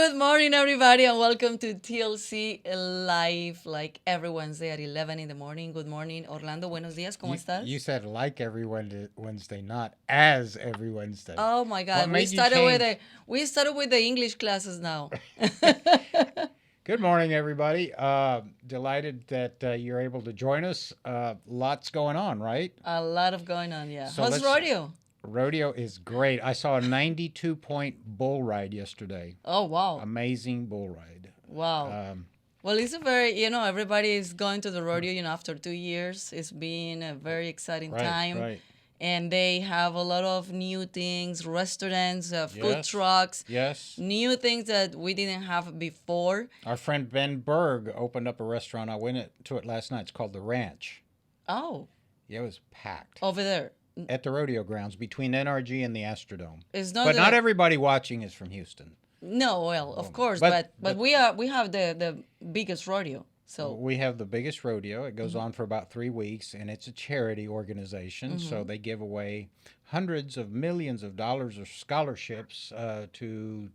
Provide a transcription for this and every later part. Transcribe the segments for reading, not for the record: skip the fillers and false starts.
Good morning, everybody, and welcome to TLC Live, like every Wednesday at 11 in the morning. Good morning, Orlando. Buenos días, ¿cómo You estás? said like every Wednesday, not as every Wednesday. Oh my What God, we made you started with change? the we started with the English classes now. Good morning, everybody. Delighted that you're able to join us. Lots going on, right? A lot of going on, yeah. So How's let's. rodeo? Rodeo is great. I saw a 92-point bull ride yesterday. Oh wow, Amazing bull ride. wow. Um, Well, it's a very, everybody is going to the rodeo, after 2 years. It's been a very exciting right, time. right. And they have a lot of new things, restaurants, food Yes, trucks, yes. new things that we didn't have before. Our friend Ben Berg opened up a restaurant. I went to it last night. It's called The Ranch. Oh, Yeah, it was packed. over there. At the rodeo grounds between NRG and the Astrodome. It's not But not the everybody watching is from Houston. no, well, of course, But but we have the biggest rodeo. So, we have the biggest rodeo. It goes on for about 3 weeks, and it's a charity organization. So they give away hundreds of millions of dollars of scholarships to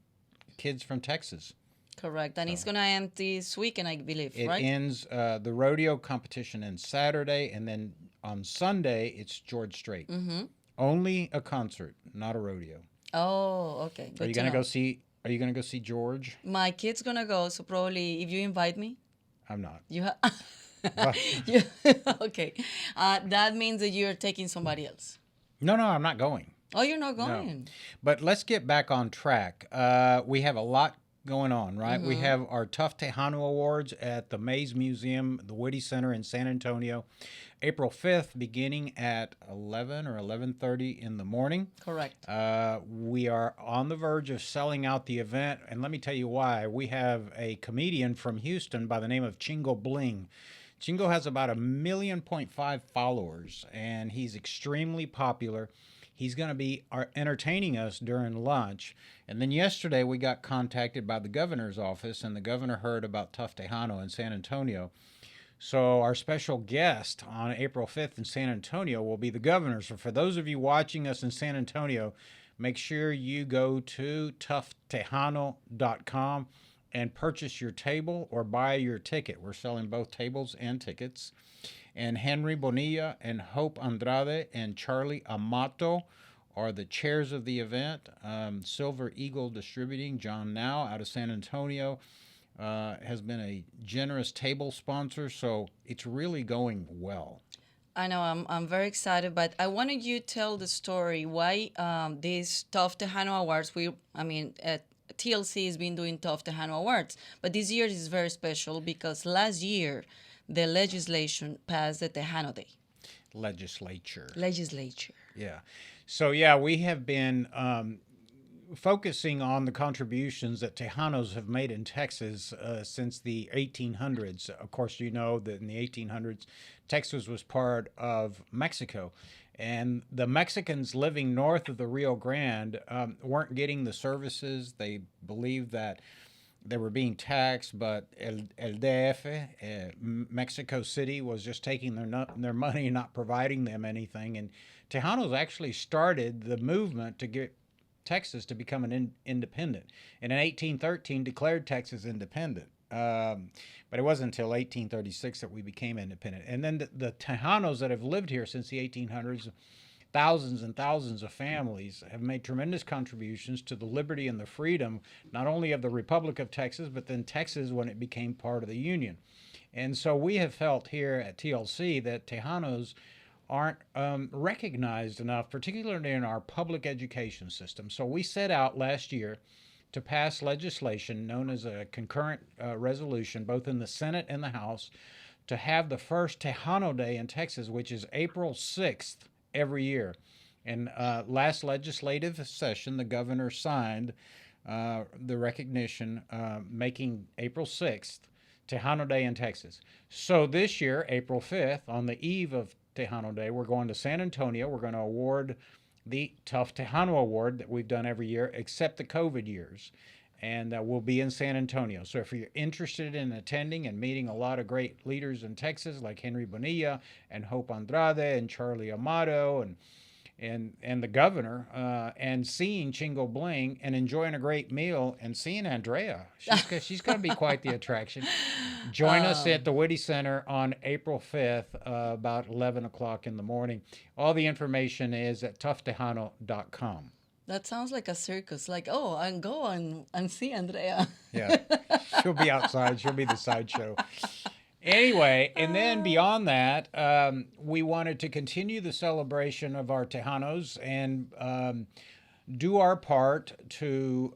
kids from Texas. correct. And it's So gonna end this weekend, I believe, it right? ends the rodeo competition ends Saturday, and then on Sunday it's George Strait. Only a concert, not a rodeo. Oh, okay. Are Good you to gonna go know. see? Are you gonna go see George? My kid's gonna go, so probably if you invite me, I'm not. you have. But you, okay, that means that you're taking somebody else. no, I'm not going. Oh, you're not No. going. But let's get back on track. We have a lot going on, right? We Mm-hmm. have our Tough Tejano Awards at the Mays Museum, the Woody Center in San Antonio, April 5th, beginning at 11 or 11:30 in the morning. Correct. We are on the verge of selling out the event, and let me tell you why. We have a comedian from Houston by the name of Chingo Bling. Chingo has about 1.5 million followers, and he's extremely popular. He's going to be entertaining us during lunch. And then yesterday we got contacted by the governor's office, and the governor heard about Tough Tejano in San Antonio. So our special guest on April 5th in San Antonio will be the governor. So for those of you watching us in San Antonio, make sure you go to toughtejano.com and purchase your table or buy your ticket. We're selling both tables and tickets. And Henry Bonilla and Hope Andrade and Charlie Amato are the chairs of the event. Silver Eagle Distributing, John Now out of San Antonio, has been a generous table sponsor, so it's really going well. I know I'm very excited, but I wanted you to tell the story why these Tough Tejano Awards. TLC has been doing Tough Tejano Awards, but this year is very special because last year the legislation passed the Tejano Day. Legislature. Legislature. Yeah. So, yeah, we have been focusing on the contributions that Tejanos have made in Texas since the 1800s. Of course, you know that in the 1800s, Texas was part of Mexico. And the Mexicans living north of the Rio Grande weren't getting the services. They believed that they were being taxed, but El DF, Mexico City, was just taking their money and not providing them anything. And Tejanos actually started the movement to get Texas to become an independent, and in 1813 declared Texas independent. But it wasn't until 1836 that we became independent. And then the Tejanos that have lived here since the 1800s, thousands and thousands of families, have made tremendous contributions to the liberty and the freedom, not only of the Republic of Texas, but then Texas when it became part of the Union. And so we have felt here at TLC that Tejanos aren't recognized enough, particularly in our public education system. So we set out last year to pass legislation known as a concurrent resolution, both in the Senate and the House, to have the first Tejano Day in Texas, which is April 6th every year. And last legislative session, the governor signed the recognition making April 6th Tejano Day in Texas. So this year, April 5th, on the eve of Tejano Day, we're going to San Antonio. We're going to award the Tough Tejano Award that we've done every year, except the COVID years. And we'll be in San Antonio. So if you're interested in attending and meeting a lot of great leaders in Texas, like Henry Bonilla and Hope Andrade and Charlie Amato and the governor, and seeing Chingo Bling and enjoying a great meal and seeing Andrea. She's going to be quite the attraction. Join us at the Whitty Center on April 5th, about 11 o'clock in the morning. All the information is at toughtejano.com. That sounds like a circus. Like, oh, and go and see Andrea. Yeah, she'll be outside. She'll be the sideshow. Anyway, and then beyond that, we wanted to continue the celebration of our Tejanos and do our part to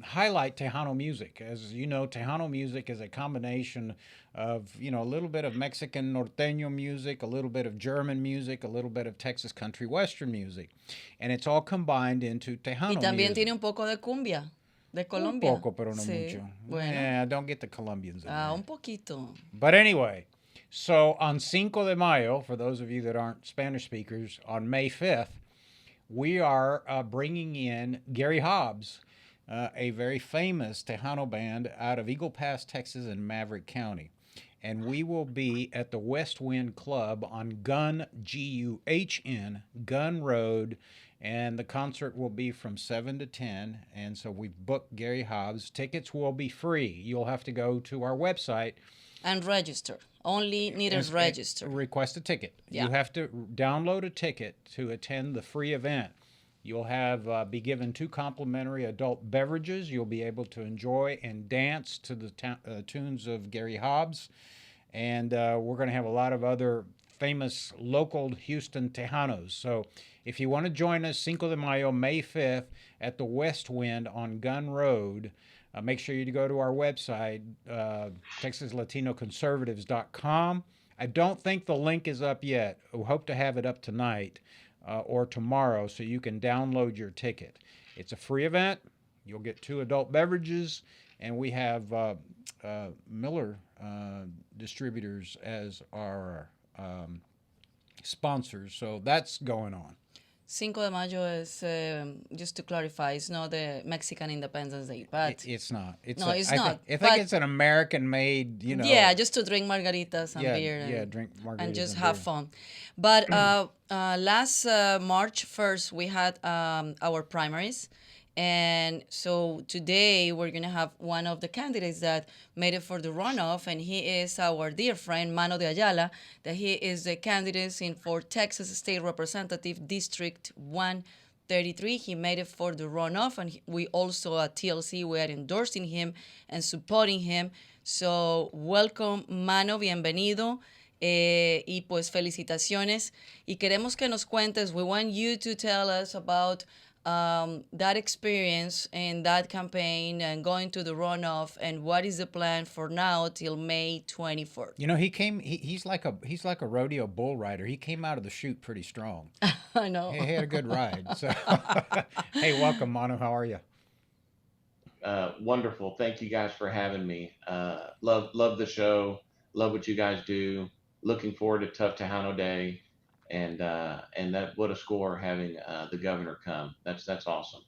highlight Tejano music. As you know, Tejano music is a combination of, a little bit of Mexican norteño music, a little bit of German music, a little bit of Texas country western music. And it's all combined into Tejano Y también music. tiene un poco de cumbia de Un Colombia. poco, pero no Sí, mucho. bueno. Yeah, don't get the Colombians in there. Un poquito. But anyway, so on Cinco de Mayo, for those of you that aren't Spanish speakers, on May 5th, we are bringing in Gary Hobbs, a very famous Tejano band out of Eagle Pass, Texas, and Maverick County. And we will be at the West Wind Club on Gun, G-U-H-N, Gun Road, and the concert will be from 7 to 10. And so we've booked Gary Hobbs. Tickets will be free. You'll have to go to our website. And register. Only need to register. Request a ticket. Yeah. You have to download a ticket to attend the free event. You'll have be given 2 complimentary adult beverages. You'll be able to enjoy and dance to the tunes of Gary Hobbs. And we're going to have a lot of other famous local Houston Tejanos. So if you want to join us Cinco de Mayo, May 5th at the West Wind on Gun Road, make sure you go to our website, TexasLatinoConservatives.com. I don't think the link is up yet. We hope to have it up tonight or tomorrow so you can download your ticket. It's a free event. You'll get 2 adult beverages, and we have Miller Distributors as our sponsors. So that's going on. Cinco de Mayo is, just to clarify, it's not the Mexican Independence Day, but... It's not. It's not. I think it's an American-made, Yeah, just to drink margaritas and beer. Yeah, drink margaritas and just and have beer. fun. But last March 1st, we had our primaries. And so today we're going to have one of the candidates that made it for the runoff, and he is our dear friend, Mano DeAyala, that he is the candidate for Texas State Representative District 133. He made it for the runoff, and we also at TLC, we are endorsing him and supporting him. So welcome, Mano, bienvenido. Y pues felicitaciones. Y queremos que nos cuentes, we want you to tell us about that experience and that campaign and going to the runoff, and what is the plan for now till May 24th? He's like a rodeo bull rider. He came out of the chute pretty strong. I know. He had a good ride. So, hey, welcome, Manu. How are you? Wonderful. Thank you guys for having me. Love the show. Love what you guys do. Looking forward to Tough Tejano Day. And that what a score having the governor come. That's awesome.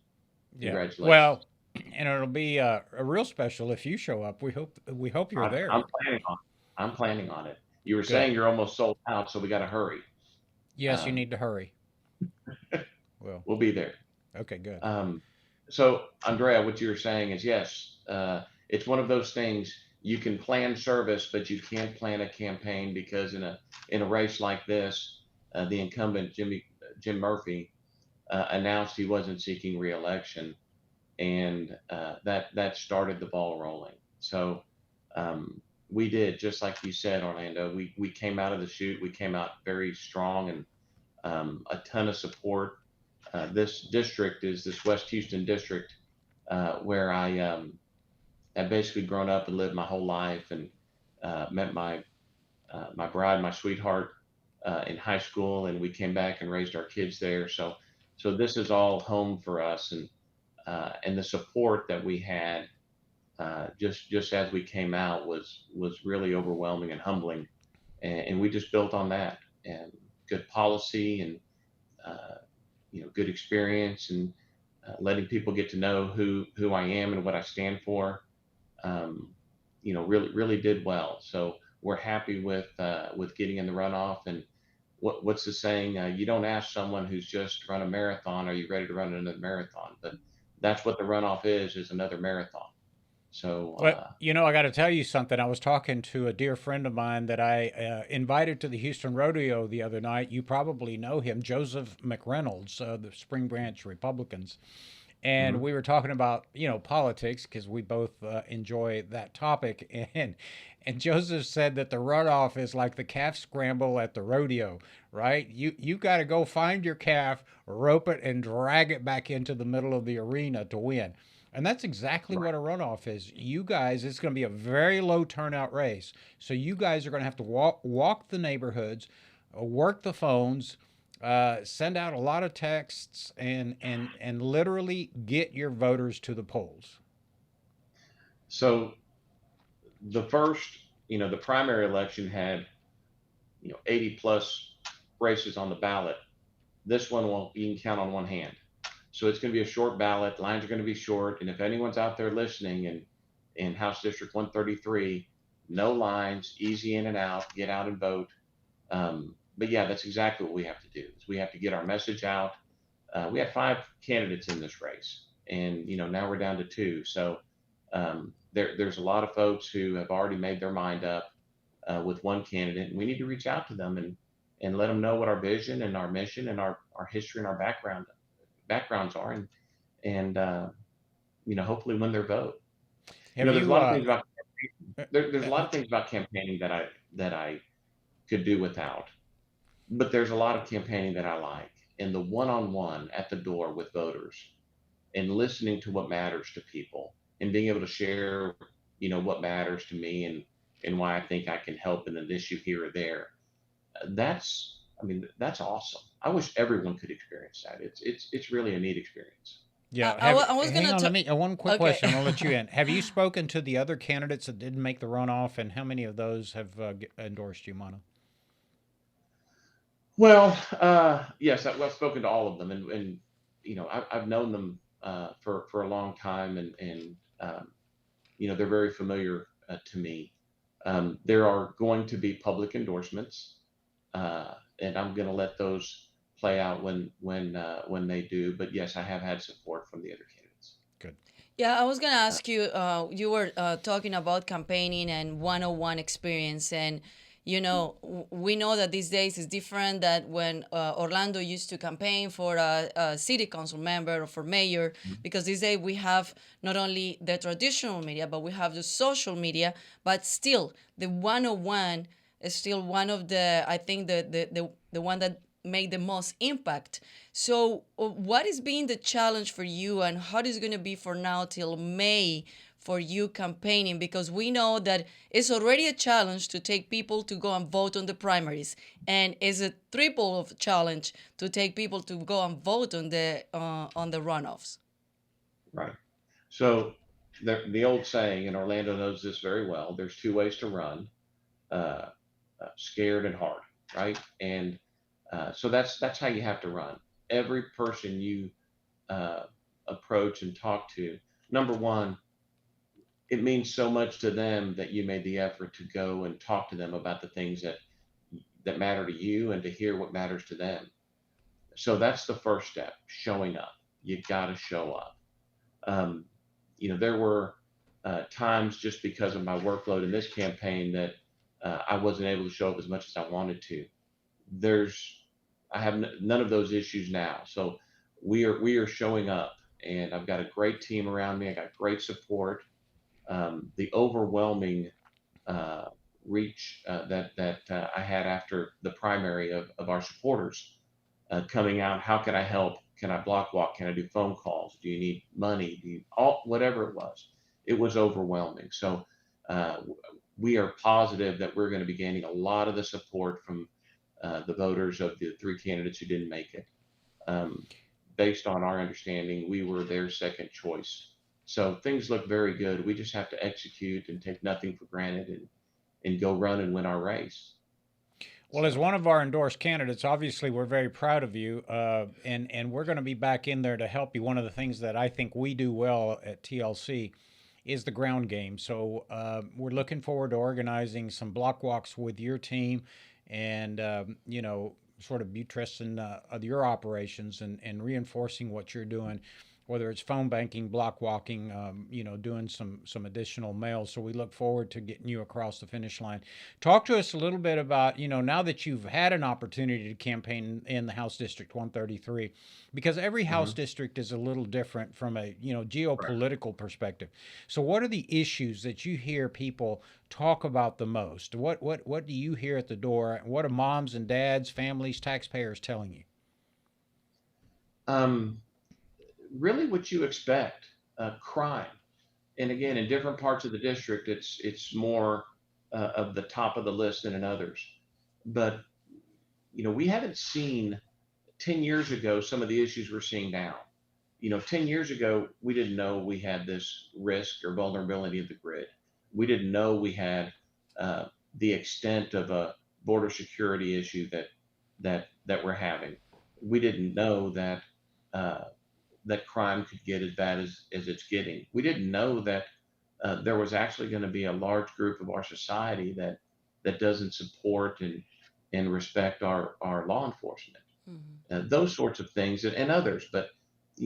Yeah. Congratulations. Well, and it'll be a real special if you show up. We hope you're there. I'm planning on it. You were saying you're almost sold out, so we got to hurry. Yes, you need to hurry. We'll be there. Okay, good. So Andrea, what you were saying is yes. It's one of those things. You can plan service, but you can't plan a campaign, because in a race like this, the incumbent Jim Murphy announced he wasn't seeking re-election, and that started the ball rolling. So we did, just like you said, Orlando. We came out of the chute. We came out very strong, and a ton of support. This district is this West Houston district where I have basically grown up and lived my whole life, and met my bride, my sweetheart, in high school, and we came back and raised our kids there. So this is all home for us, and the support that we had just as we came out was really overwhelming and humbling, and we just built on that, and good policy, and good experience, and letting people get to know who I am and what I stand for. Really did well. So we're happy with getting in the runoff, and what's the saying? You don't ask someone who's just run a marathon, are you ready to run another marathon? But that's what the runoff is another marathon. So, Well, I got to tell you something. I was talking to a dear friend of mine that I invited to the Houston Rodeo the other night. You probably know him, Joseph McReynolds, the Spring Branch Republicans. And mhm. we were talking about, politics because we both enjoy that topic. And Joseph said that the runoff is like the calf scramble at the rodeo, right? You got to go find your calf, rope it, and drag it back into the middle of the arena to win. And that's exactly Right. what a runoff is. You guys, it's going to be a very low turnout race. So you guys are going to have to walk the neighborhoods, work the phones, send out a lot of texts, and literally get your voters to the polls. So the first, the primary election had, 80 plus races on the ballot. This one won't, you can count on one hand. So it's going to be a short ballot. Lines are going to be short. And if anyone's out there listening in House District 133, no lines, easy in and out, get out and vote. But yeah, that's exactly what we have to do. Is we have to get our message out. We had 5 candidates in this race, and now we're down to 2. So there's a lot of folks who have already made their mind up with one candidate, and we need to reach out to them and let them know what our vision and our mission and our history and our backgrounds are, and hopefully win their vote. Have There's a you? lot of things about Uh, there's a lot of things about campaigning that I could do without, but there's a lot of campaigning that I like, and the one-on-one at the door with voters and listening to what matters to people and being able to share, what matters to me and why I think I can help in an issue here or there. That's awesome. I wish everyone could experience that. It's really a neat experience. Yeah. I was Hang gonna on. Let talk. me. One quick Okay. question. I'm gonna let you in. Have you spoken to the other candidates that didn't make the runoff, and how many of those have endorsed you, Mono? Well, yes, I've spoken to all of them, and I've known them for a long time, and they're very familiar to me. There are going to be public endorsements, and I'm going to let those play out when they do. But yes, I have had support from the other candidates. Good. Yeah, I was gonna Uh, ask you. You were talking about campaigning and one-on-one experience, and we know that these days is different. That when Orlando used to campaign for a city council member or for mayor, because these days we have not only the traditional media, but we have the social media. But still, the one-on-one is still one of the, I think, the one that make the most impact. So, what is being the challenge for you, and how is it going to be for now till May for you campaigning? Because we know that it's already a challenge to take people to go and vote on the primaries, and it's a triple of challenge to take people to go and vote on the runoffs. right. So the old saying, and Orlando knows this very well. There's 2 ways to run: uh, scared and hard, right? And so that's how you have to run. Every person you uh, approach and talk to, number one, it means so much to them that you made the effort to go and talk to them about the things that matter to you and to hear what matters to them. So that's the first step: showing up. You got to show up. Um, there were times just because of my workload in this campaign that I wasn't able to show up as much as I wanted to. There's I have none of those issues now. So we are showing up, and I've got a great team around me. I got great support. The overwhelming uh, reach that I had after the primary of our supporters coming out. How can I help? Can I block walk? Can I do phone calls? Do you need money? Do you all whatever it was? It was overwhelming. So uh, we are positive that we're going to be gaining a lot of the support from the voters of the 3 candidates who didn't make it. Um, Based on our understanding, we were their second choice. So things look very good. We just have to execute and take nothing for granted and go run and win our race. Well, as So, one of our endorsed candidates, obviously we're very proud of you, and we're going to be back in there to help you. One of the things that I think we do well at TLC is the ground game. So we're looking forward to organizing some block walks with your team and sort of buttressing your operations and reinforcing what you're doing, whether it's phone banking, block walking, doing some additional mail. So we look forward to getting you across the finish line. Talk to us a little bit about, now that you've had an opportunity to campaign in the House District 133, because every House Hmm. district is a little different from a, Right. geopolitical perspective. So what are the issues that you hear people talk about the most? What do you hear at the door? What are moms and dads, families, taxpayers telling you? Um, Really, what you expect, crime. And again, in different parts of the district, it's more of the top of the list than in others. But we haven't seen 10 years ago some of the issues we're seeing now. 10 years ago, we didn't know we had this risk or vulnerability of the grid. We didn't know we had uh, the extent of a border security issue that we're having. We didn't know uh, that crime could get as bad as it's getting. We didn't know that there was actually going to be a large group of our society that doesn't support and respect our law enforcement. Hmm. Those sorts of things and others. But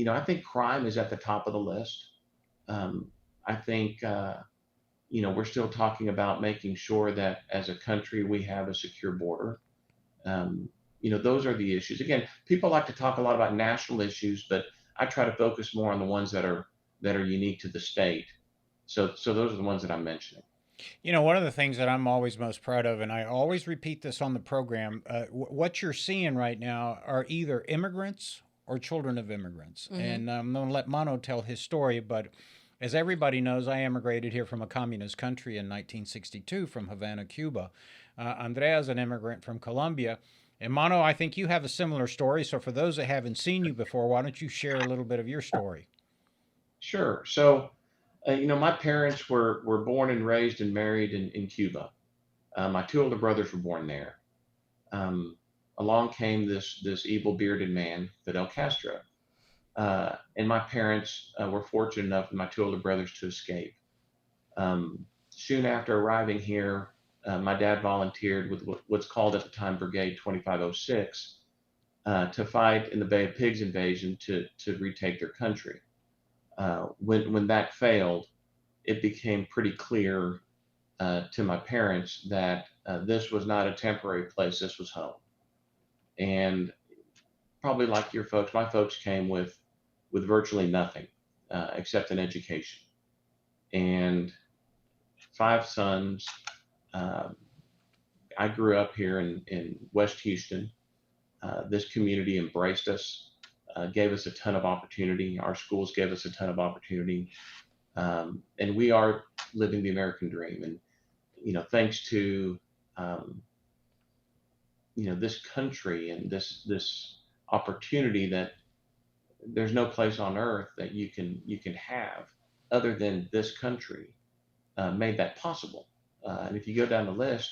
I think crime is at the top of the list. I think we're still talking about making sure that as a country we have a secure border. Um, those are the issues. Again, people like to talk a lot about national issues, but I try to focus more on the ones that are unique to the state. So those are the ones that I'm mentioning. One of the things that I'm always most proud of, and I always repeat this on the program, what you're seeing right now are either immigrants or children of immigrants. Hmm. And I'm going to let Mano tell his story, but as everybody knows, I immigrated here from a communist country in 1962 from Havana, Cuba. Andrea's an immigrant from Colombia. And Mano, I think you have a similar story. So for those that haven't seen you before, why don't you share a little bit of your story? Sure. So, my parents were born and raised and married in Cuba. My two older brothers were born there. Um, Along came this evil bearded man, Fidel Castro, and my parents were fortunate enough, my two older brothers, to escape. Soon after arriving here, my dad volunteered with what's called at the time Brigade 2506 to fight in the Bay of Pigs invasion to retake their country. When that failed, it became pretty clear to my parents that this was not a temporary place, this was home. And probably like your folks, my folks came with virtually nothing except an education and five sons. Um, I grew up here in West Houston. This community embraced us, gave us a ton of opportunity. Our schools gave us a ton of opportunity, and we are living the American dream. And thanks to um, this country and this opportunity that there's no place on earth that you can have other than this country made that possible. And if you go down the list,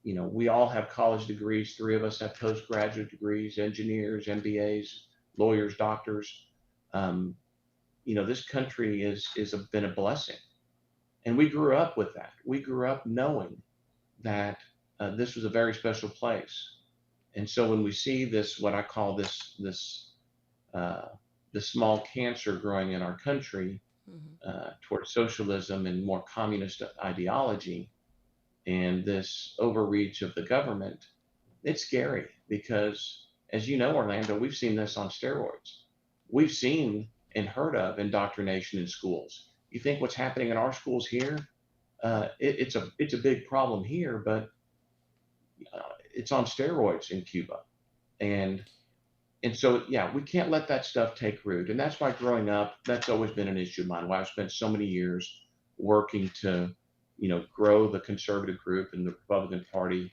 we all have college degrees. Three of us have postgraduate degrees, engineers, MBAs, lawyers, doctors. Um, this country been a blessing, and we grew up with that. We grew up knowing that this was a very special place. And so when we see this, what I call uh, this small cancer growing in our country Hmm. towards socialism and more communist ideology, and this overreach of the government, it's scary because, as you know, Orlando, we've seen this on steroids. We've seen and heard of indoctrination in schools. You think what's happening in our schools here? It's a big problem here, but it's on steroids in Cuba, and so yeah, we can't let that stuff take root, and that's why growing up, that's always been an issue of mine. Why I've spent so many years working to, grow the conservative group in the Republican Party,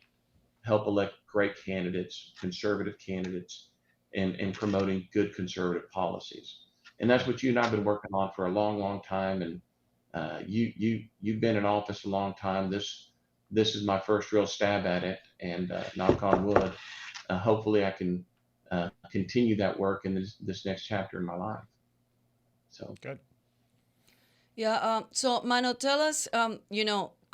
help elect great candidates, conservative candidates, and promoting good conservative policies. And that's what you and I've been working on for a long, long time. And you've been in office a long time. This is my first real stab at it. And knock on wood, hopefully I can continue that work in this next chapter in my life. So Good. Yeah. So, Mano, tell us,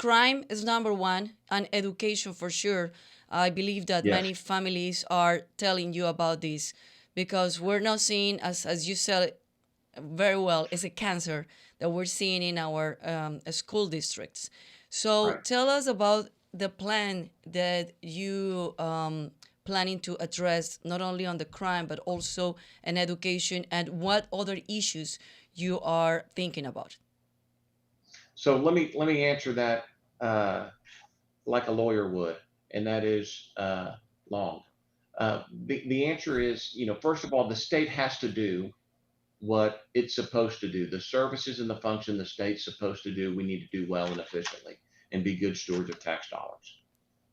crime is number one, and education for sure. I believe that Yes. many families are telling you about this because we're not seeing, as you said very well, it's a cancer that we're seeing in our school districts. So Right. tell us about the plan that you planning to address not only on the crime but also in education, and what other issues you are thinking about. So let me answer that uh, like a lawyer would, and that is long. The answer is, first of all, the state has to do what it's supposed to do. The services and the function the state's supposed to do, we need to do well and efficiently and be good stewards of tax dollars.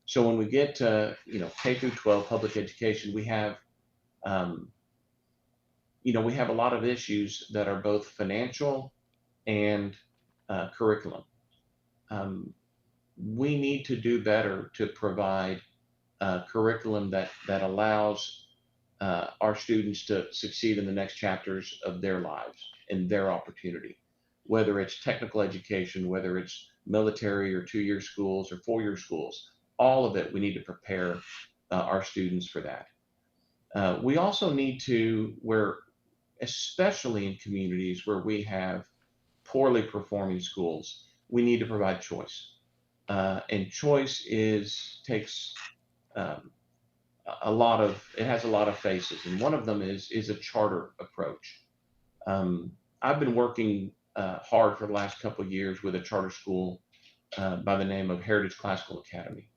So when we get to, K through 12 public education, um, we have a lot of issues that are both financial and curriculum. Um, we need to do better to provide curriculum that allows our students to succeed in the next chapters of their lives and their opportunity, whether it's technical education, whether it's military or 2-year schools or 4-year schools. All of it, we need to prepare our students for that. We also need to, especially in communities where we have poorly performing schools, we need to provide choice. And choice takes um, it has a lot of faces, and one of them is a charter approach. Um, I've been working hard for the last couple of years with a charter school by the name of Heritage Classical Academy,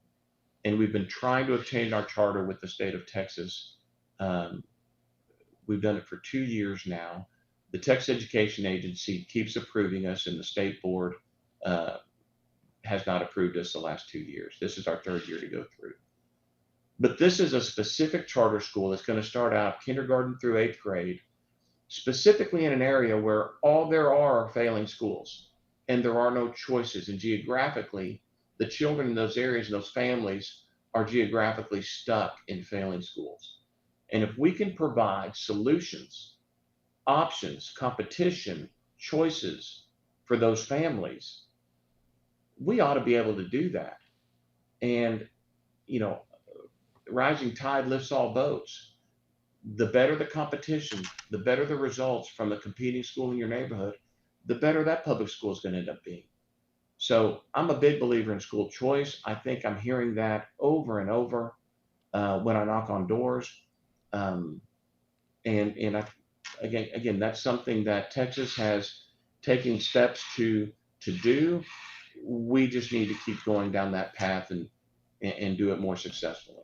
and we've been trying to obtain our charter with the state of Texas. Um, we've done it for 2 years now. The Texas Education Agency keeps approving us, and the state board uh, has not approved us the last 2 years. This is our third year to go through. But this is a specific charter school that's going to start out kindergarten through 8th grade, specifically in an area where all there are failing schools and there are no choices. And geographically, the children in those areas and those families are geographically stuck in failing schools. And if we can provide solutions, options, competition, choices for those families, we ought to be able to do that. And, rising tide lifts all boats. The better the competition, the better the results from the competing school in your neighborhood, the better that public school is going to end up being. So I'm a big believer in school choice. I think I'm hearing that over and over when I knock on doors. Um, and again, that's something that Texas has taken steps to do. We just need to keep going down that path and do it more successfully.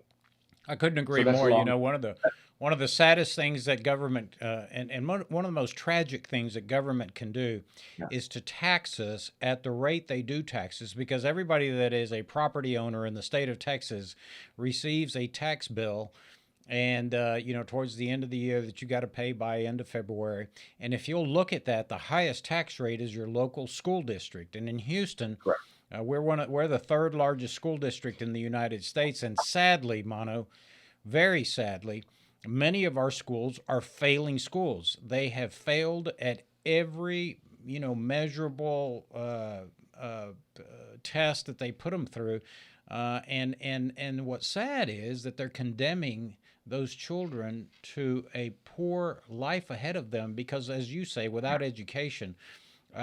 I couldn't So agree that's a more. You long. know, one of the saddest things that government and one of the most tragic things that government can do Yeah. is to tax us at the rate they do tax us, because everybody that is a property owner in the state of Texas receives a tax bill. And towards the end of the year that you got to pay by end of February. And if you'll look at that, the highest tax rate is your local school district. And in Houston, Correct. we're the third largest school district in the United States, and sadly, Mono, very sadly, many of our schools are failing schools. They have failed at every measurable test that they put them through, and what's sad is that they're condemning those children to a poor life ahead of them because, as you say, without education,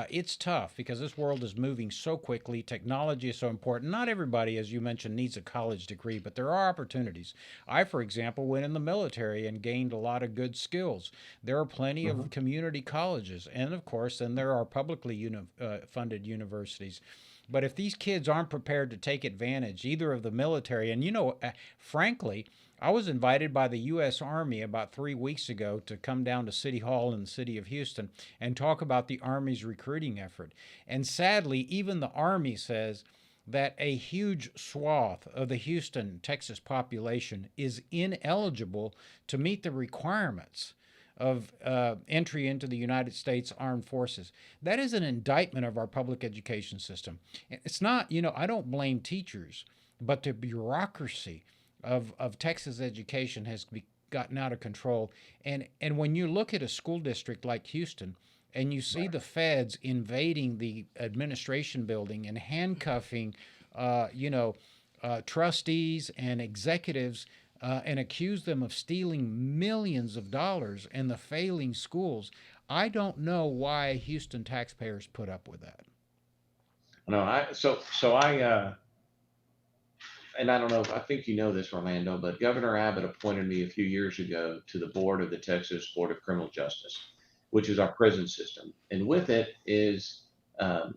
it's tough because this world is moving so quickly. Technology is so important. Not everybody, as you mentioned, needs a college degree, but there are opportunities. I, for example, went in the military and gained a lot of good skills. There are plenty of community colleges, and of course, then there are publicly funded universities. But if these kids aren't prepared to take advantage either of the military, and frankly, I was invited by the U.S. Army about 3 weeks ago to come down to City Hall in the city of Houston and talk about the Army's recruiting effort. And sadly, even the Army says that a huge swath of the Houston, Texas population is ineligible to meet the requirements of entry into the United States Armed Forces. That is an indictment of our public education system. It's not, I don't blame teachers, but the bureaucracy of Texas education has gotten out of control. And when you look at a school district like Houston, and you see the feds invading the administration building and handcuffing, you know, trustees and executives, and accuse them of stealing millions of dollars in the failing schools. I don't know why Houston taxpayers put up with that. No, I and I don't know if I think you know this, Orlando, but Governor Abbott appointed me a few years ago to the board of the Texas Board of Criminal Justice, which is our prison system, and with it is um,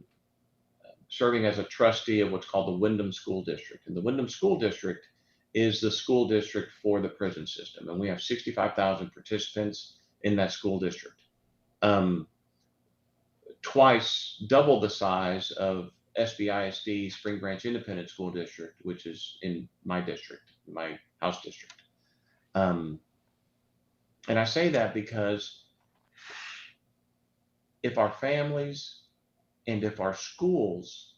serving as a trustee of what's called the Wyndham School District. And the Wyndham School District is the school district for the prison system, and we have 65,000 participants in that school district. Um, Twice double the size of SBISD Spring Branch Independent School District, which is in my district, my house district. Um, and I say that because if our families and if our schools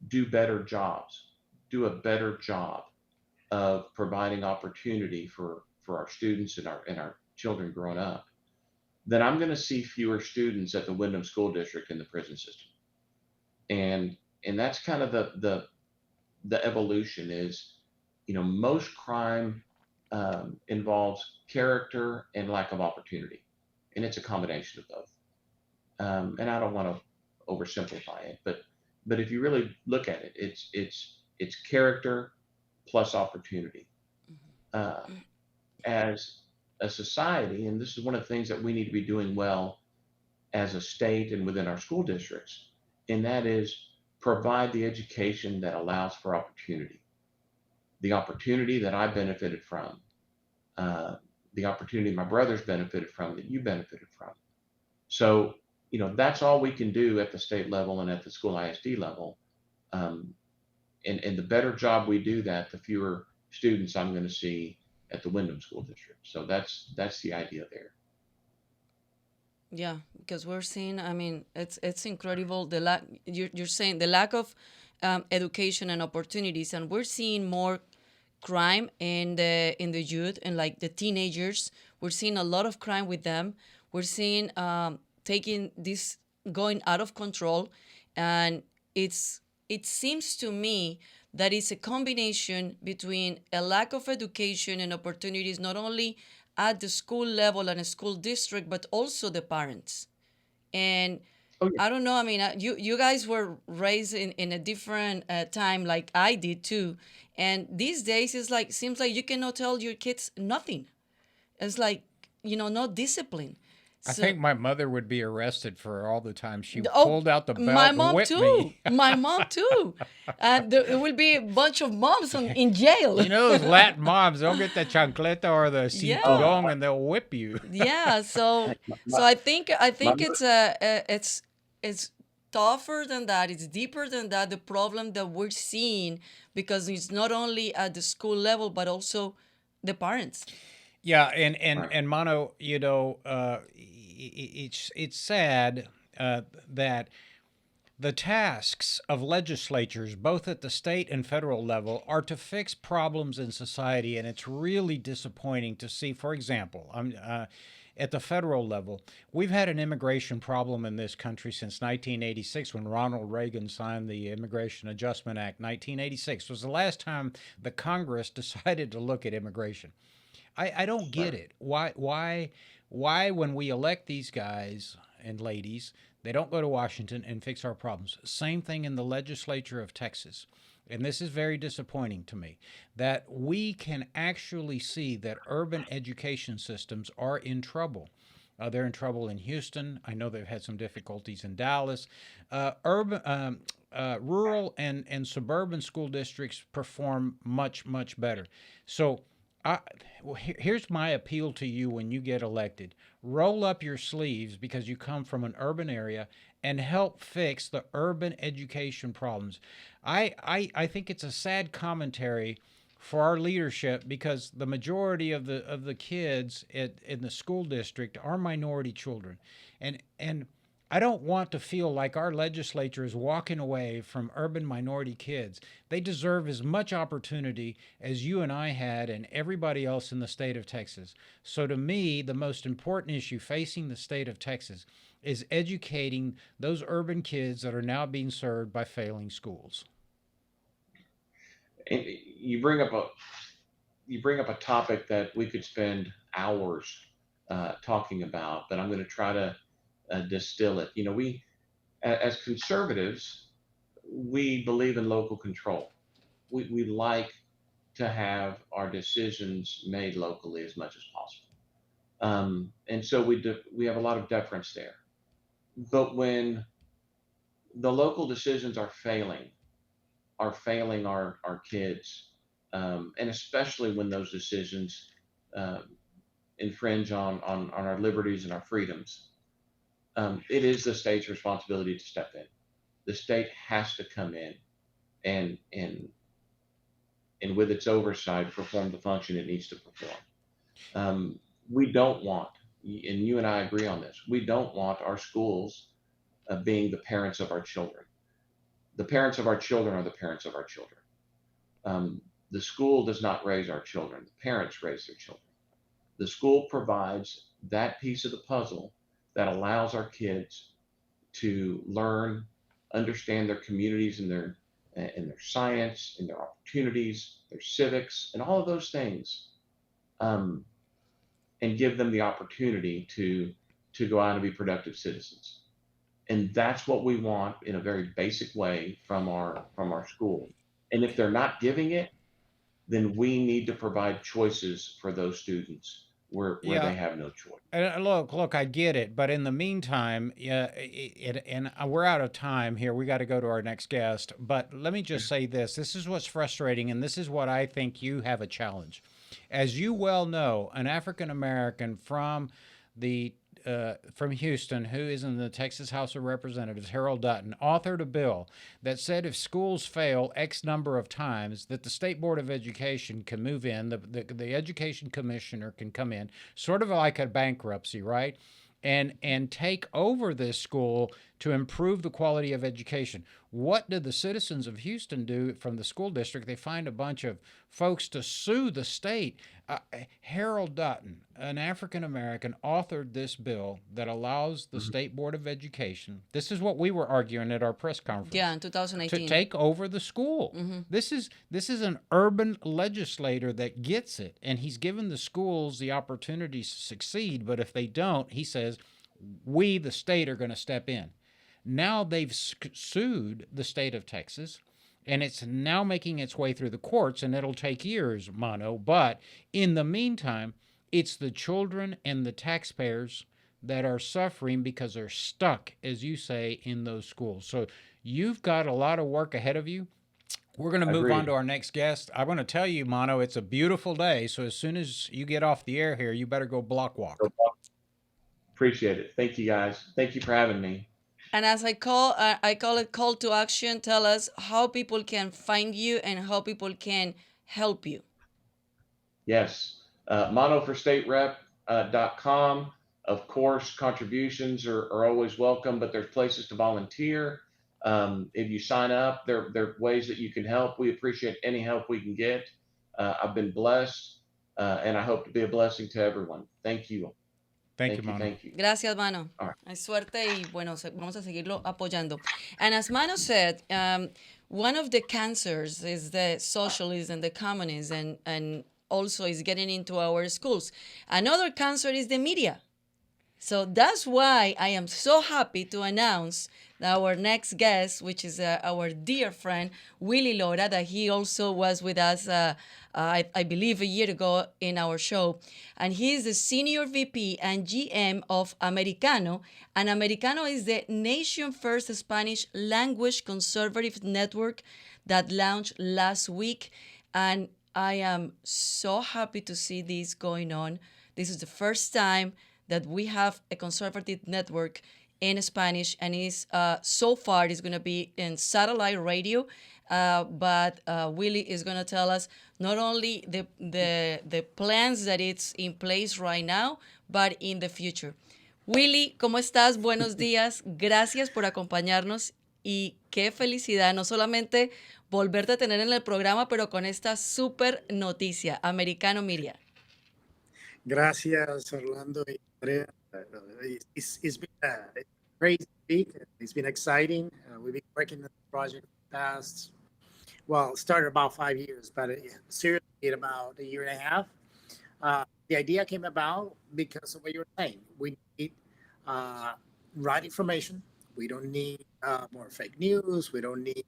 do better jobs, do a better job of providing opportunity for our students and our children growing up, then I'm going to see fewer students at the Wyndham School District in the prison system. And that's kind of the evolution is, you know, most crime involves character and lack of opportunity, and it's a combination of both. And I don't want to oversimplify it, but if you really look at it, it's character plus opportunity. Uh, as a society, and this is one of the things that we need to be doing well as a state and within our school districts, and that is provide the education that allows for opportunity. The opportunity that I benefited from, uh, the opportunity my brothers benefited from, that you benefited from. So, you know, that's all we can do at the state level and at the school ISD level. Um, and the better job we do that, the fewer students I'm going to see at the Wyndham School District. So that's the idea there. Yeah, because we're seeing. I mean, it's incredible. The lack you're saying the lack of education and opportunities, and we're seeing more crime in the youth and like the teenagers. We're seeing a lot of crime with them. We're seeing taking this going out of control, and it seems to me that it's a combination between a lack of education and opportunities, not only at the school level and a school district, but also the parents. And Oh yeah. I don't know. I mean, you guys were raised in a different time, like I did too. And these days, it's like seems like you cannot tell your kids nothing. It's like no discipline. I So think my mother would be arrested for all the time she oh, pulled out the my belt and mom whipped too. me. My mom too. And there will be a bunch of moms in jail. You know those Latin moms, they'll get the chancleta or the Yeah, cinturón and they'll whip you. yeah. So My, I think my, it's tougher than that. It's deeper than that. The problem that we're seeing because it's not only at the school level but also the parents. Yeah, and and right. and Mano, you know, it's sad that the tasks of legislatures, both at the state and federal level, are to fix problems in society, and it's really disappointing to see. For example, at the federal level, we've had an immigration problem in this country since 1986 when Ronald Reagan signed the Immigration Adjustment Act. 1986 was the last time the Congress decided to look at immigration. I don't get Right. it. Why when we elect these guys and ladies, they don't go to Washington and fix our problems. Same thing in the legislature of Texas. And this is very disappointing to me that we can actually see that urban education systems are in trouble. They're in trouble in Houston. I know they've had some difficulties in Dallas. Rural and suburban school districts perform much, much better. So I, well, here's my appeal to you when you get elected. Roll up your sleeves because you come from an urban area and help fix the urban education problems. I think it's a sad commentary for our leadership because the majority of the kids in the school district are minority children. And I don't want to feel like our legislature is walking away from urban minority kids. They deserve as much opportunity as you and I had and everybody else in the state of Texas. So to me, the most important issue facing the state of Texas is educating those urban kids that are now being served by failing schools. And you bring up a topic that we could spend hours talking about, but I'm going to try to distill it. We as conservatives, we believe in local control. We like to have our decisions made locally as much as possible. And so we have a lot of deference there. But when the local decisions are failing our kids, and especially when those decisions um, infringe on our liberties and our freedoms, it is the state's responsibility to step in. The state has to come in and with its oversight perform the function it needs to perform. We don't want, and you and I agree on this, we don't want our schools being the parents of our children. The parents of our children are the parents of our children. The school does not raise our children. The parents raise their children. The school provides that piece of the puzzle that allows our kids to learn, understand their communities and their science and their opportunities, their civics, and all of those things, um, and give them the opportunity to go out and be productive citizens. And that's what we want in a very basic way from our school. And if they're not giving it, then we need to provide choices for those students where Yeah, they have no choice. and look, I get it, but in the meantime, yeah, and we're out of time here. We got to go to our next guest. But let me just say this: this is what's frustrating, and this is what I think you have a challenge. As you well know, an African American the from Houston, who is in the Texas House of Representatives, Harold Dutton, authored a bill that said if schools fail X number of times, that the State Board of Education can move in, the Education Commissioner can come in, sort of like a bankruptcy, right? And take over this school to improve the quality of education. What did the citizens of Houston do from the school district? They find a bunch of folks to sue the state. Harold Dutton, an African American, authored this bill that allows the Mhm. State Board of Education. This is what we were arguing at our press Yeah, conference in to 2018. take over the school. This is an urban legislator that gets it, and he's given the schools the opportunity to succeed. But if they don't, he says, we, the state, are going to step in. Now they've sued the state of Texas, and it's now making its way through the courts, and it'll take years, Mano. But in the meantime, it's the children and the taxpayers that are suffering because they're stuck, as you say, in those schools. So you've got a lot of work ahead of you. We're going to move on to Agreed. our next guest. I want to tell you, Mano, it's a beautiful day. So as soon as you get off the air here, you better go block walk. So appreciate it. Thank you guys. Thank you for having me. And as I call it call to action. Tell us how people can find you and how people can help you. Yes. Monoforstaterep.com. Of course, contributions are always welcome, but there's places to volunteer. If you sign up, there are ways that you can help. We appreciate any help we can get. I've been blessed, and I hope to be a blessing to everyone. Thank you. Thank you, Thank you. Mano. Thank you. Gracias, Mano. All right. Hay suerte y bueno, vamos a seguirlo apoyando. And as Mano said, one of the cancers is the socialism, the communism, and also is getting into our schools. Another cancer is the media. So that's why I am so happy to announce our next guest, which is our dear friend Willie Lora, that he also was with us, I believe, a year ago in our show. And he is the Senior VP and GM of Americano. And Americano is the nation first Spanish language conservative network that launched last week. And I am so happy to see this going on. This is the first time that we have a conservative network in Spanish, and is so far it's going to be in satellite radio. But Willie is going to tell us not only the plans that it's in place right now, but in the future. Willy, ¿cómo estás? Buenos días. Gracias por acompañarnos y qué felicidad, no solamente volverte a tener en el programa, pero con esta súper noticia, Americano Media. Gracias, Orlando y Andrea. It's been a crazy week. It's been exciting. We've been working on the project for the past, well, it started about 5 years, but seriously, about a year and a half. The idea came about because of what you were saying. We need uh, right information. We don't need more fake news. We don't need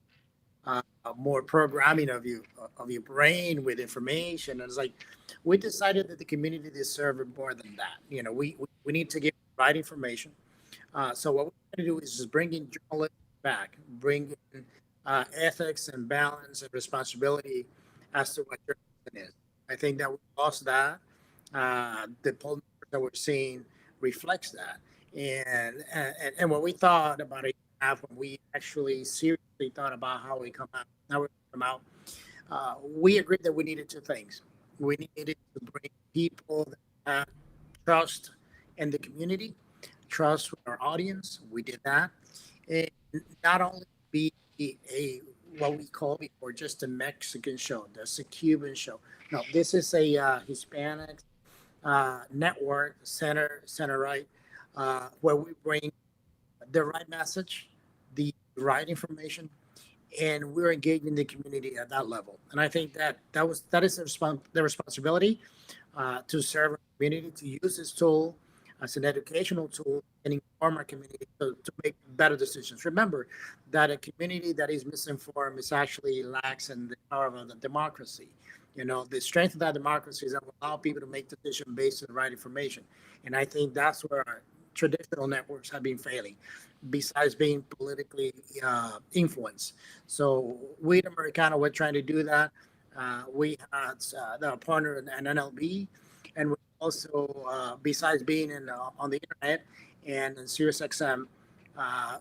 more programming of your brain with information. And it's like we decided that the community deserved more than that. We need to give right information. So what we're going to do is just bring in journalism back, bring in ethics and balance and responsibility as to what journalism is. I think that we lost that. The poll numbers that we're seeing reflects that. And what we thought about it when we actually seriously thought about how we come out, we agreed that we needed two things. We needed to bring people that have trust in the community, trust with our audience. We did that, and not only be a what we call before just a Mexican show, that's a Cuban show. No, this is a Hispanic network, center right, where we bring the right message, the right information, and we're engaging the community at that level. And I think that is the responsibility to serve our community, to use this tool as an educational tool and inform our community to make better decisions. Remember that a community that is misinformed is actually lacks in the power of the democracy. The strength of that democracy is that will allow people to make decisions based on the right information. And I think that's where our traditional networks have been failing, besides being politically influenced. So we at Americano, we're trying to do that. We had the partner in NLB, and we also, besides being on the internet and in SiriusXM,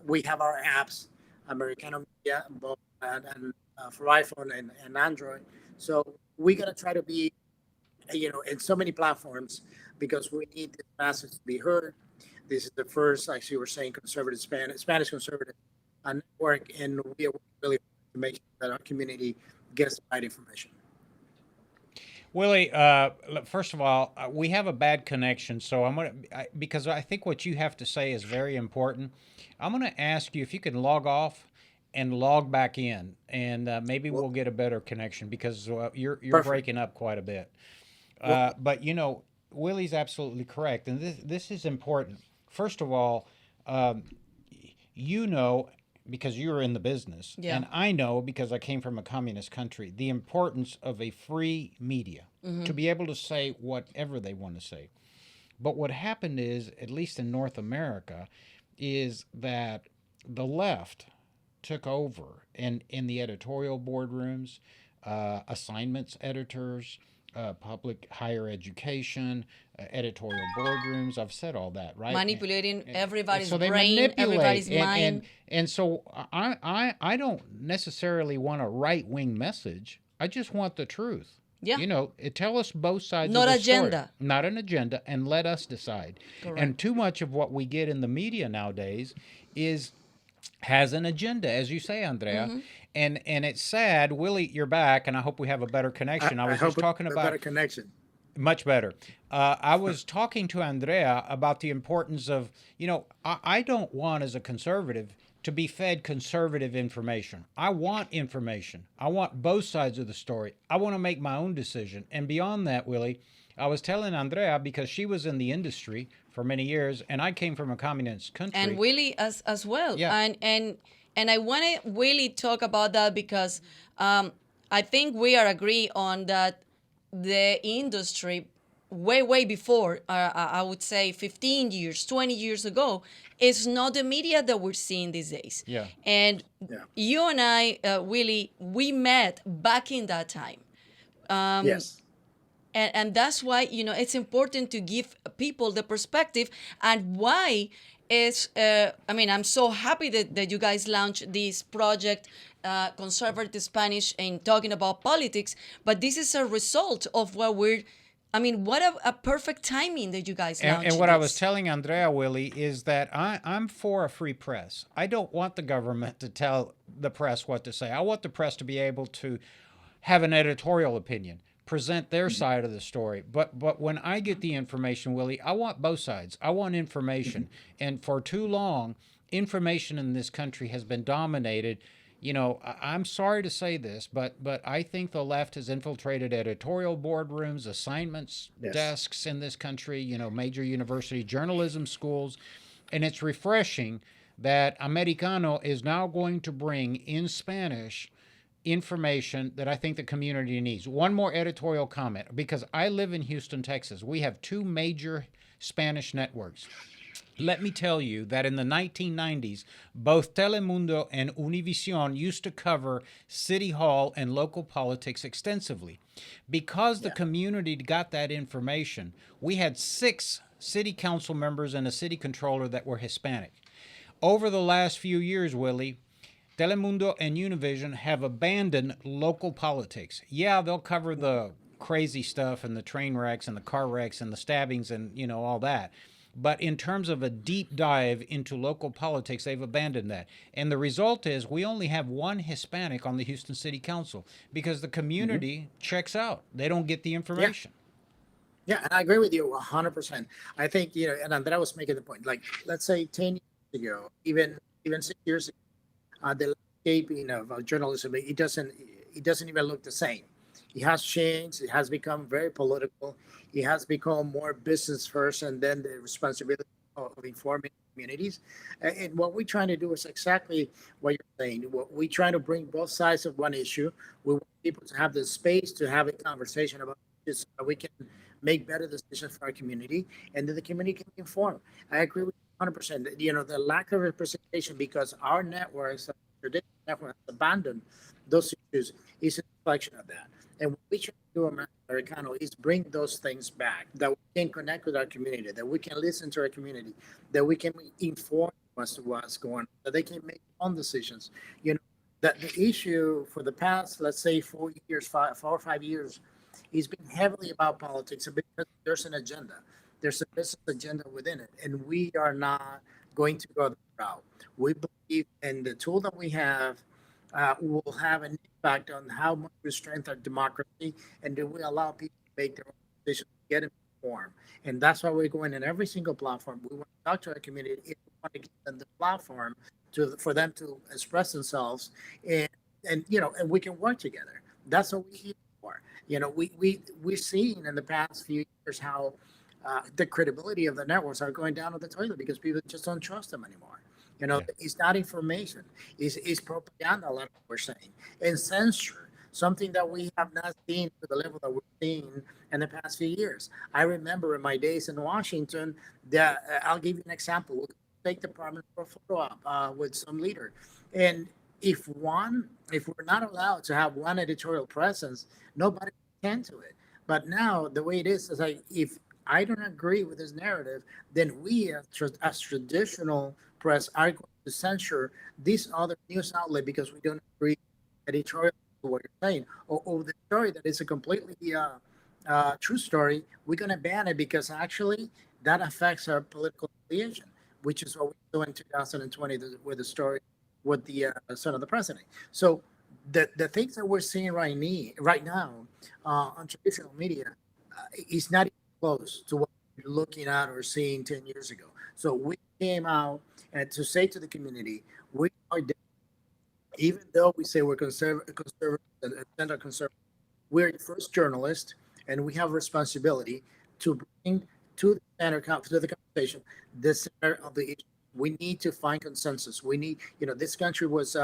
we have our apps, Americano Media, both and for iPhone and Android. So we're gonna try to be, in so many platforms because we need this message to be heard. This is the first, like you were saying, conservative Spanish conservative network, and we are really to make sure that our community gets the right information. Willie, first of all, we have a bad connection, so because I think what you have to say is very important. I'm gonna ask you if you can log off and log back in, and maybe we'll get a better connection because you're Perfect. breaking up quite a bit. But Willie's absolutely correct, and this is important. First of all, because you're in the business, Yeah. and I know because I came from a communist country, the importance of a free media to be able to say whatever they want to say. But what happened is, at least in North America, is that the left took over in the editorial boardrooms, assignments editors, public higher education, editorial boardrooms. I've said all that, right? Manipulating everybody's So they brain, manipulate, everybody's mind. and so I don't necessarily want a right wing message. I just want the truth. Yeah. Tell us both sides Not of the agenda. story. Not an agenda, and let us decide. Correct. And too much of what we get in the media nowadays has an agenda, as you say, Andrea. And it's sad. Willie, you're back, and I hope we have a better connection. I was hope just talking we have about a better connection. much better. I was talking to Andrea about the importance of, I don't want as a conservative to be fed conservative information. I want information. I want both sides of the story. I want to make my own decision. And beyond that, Willie, I was telling Andrea because she was in the industry for many years, and I came from a communist country. And Willie as well. Yeah. And I want to really talk about that because I think we are agree on that the industry way before, I would say 15 years, 20 years ago, is not the media that we're seeing these days. Yeah. And Yeah. you and I, Willie, we met back in that time. Yes. And that's why, it's important to give people the perspective and why is, I'm so happy that you guys launched this project, Conservative Spanish, and talking about politics, but this is a result of what we're I mean, what a perfect timing that you guys launched And what I was this. telling Andrea, Willie, is that I'm for a free press. I don't want the government to tell the press what to say. I want the press to be able to have an editorial opinion, present their side of the story. But when I get the information, Willie, I want both sides. I want information. And for too long, information in this country has been dominated. You know, I'm sorry to say this, but I think the left has infiltrated editorial boardrooms, assignments Yes. desks in this country, you know, major university journalism schools. And it's refreshing that Americano is now going to bring in Spanish information that I think the community needs. One more editorial comment, because I live in Houston, Texas. We have two major Spanish networks. Let me tell you that in the 1990s, both Telemundo and Univision used to cover city hall and local politics extensively. Because the community got that information, we had 6 city council members and a city controller that were Hispanic. Over the last few years, Willie, Telemundo and Univision have abandoned local politics. Yeah, they'll cover the crazy stuff and the train wrecks and the car wrecks and the stabbings and, you know, all that. But in terms of a deep dive into local politics, they've abandoned that. And the result is we only have one Hispanic on the Houston City Council because the community checks out. They don't get the information. Yeah, and I agree with you 100%. I think, and Andrea was making the point, like, let's say 10 years ago, even 6 years ago, the landscaping of journalism, it doesn't even look the same. It has changed. It has become very political. It has become more business first, and then the responsibility of informing communities. And what we're trying to do is exactly what you're saying. We're trying to bring both sides of one issue. We want people to have the space to have a conversation about this so that we can make better decisions for our community, and then the community can be informed. I agree with you 100%. The lack of representation because our networks, traditional networks, abandoned those issues is a reflection of that. And what we try to do Americano is bring those things back, that we can connect with our community, that we can listen to our community, that we can inform as to what's going on, that they can make own decisions. That the issue for the past, let's say 4 years, 4 or 5 years, has been heavily about politics because there's an agenda. There's a business agenda within it, and we are not going to go that route. We believe in the tool that we have will have an impact on how much we strengthen our democracy, and do we allow people to make their own decisions, get informed. And that's why we're going in every single platform. We want to talk to our community. If we want to give them the platform for them to express themselves, and we can work together. That's what we're here for. We've seen in the past few years how the credibility of the networks are going down to the toilet because people just don't trust them anymore. It's not information. It's propaganda, like we're saying, and censure, something that we have not seen to the level that we've seen in the past few years. I remember in my days in Washington, that I'll give you an example. We'll take the Department for a photo op with some leader, and if we're not allowed to have one editorial presence, nobody can to it. But now the way it is like if I don't agree with this narrative, then we as traditional press are going to censure this other news outlet because we don't agree editorial to what you're saying, or the story that is a completely true story. We're going to ban it because actually that affects our political affiliation, which is what we saw in 2020 with the story with the son of the president. So the things that we're seeing right now on traditional media is not even close to what we're looking at or seeing 10 years ago. So we came out and to say to the community, we are, even though we say we're conservative and conservative, we're the first journalist, and we have a responsibility to bring to the center to the conversation the center of the issue. We need to find consensus. We need, this country was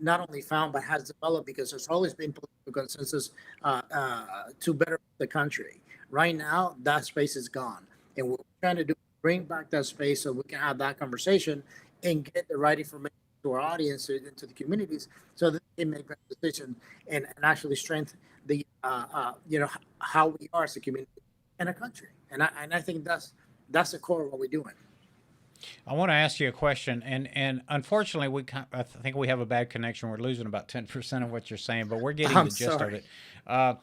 not only found but has developed because there's always been political consensus to better the country. Right now, that space is gone, and what we're trying to do is bring back that space so we can have that conversation and get the right information to our audience and to the communities, so that they make better decisions and actually strengthen the how we are as a community and a country. And I think that's the core of what we're doing. I want to ask you a question, and unfortunately, I think we have a bad connection. We're losing about 10% of what you're saying, but we're getting I'm the gist of sorry. it.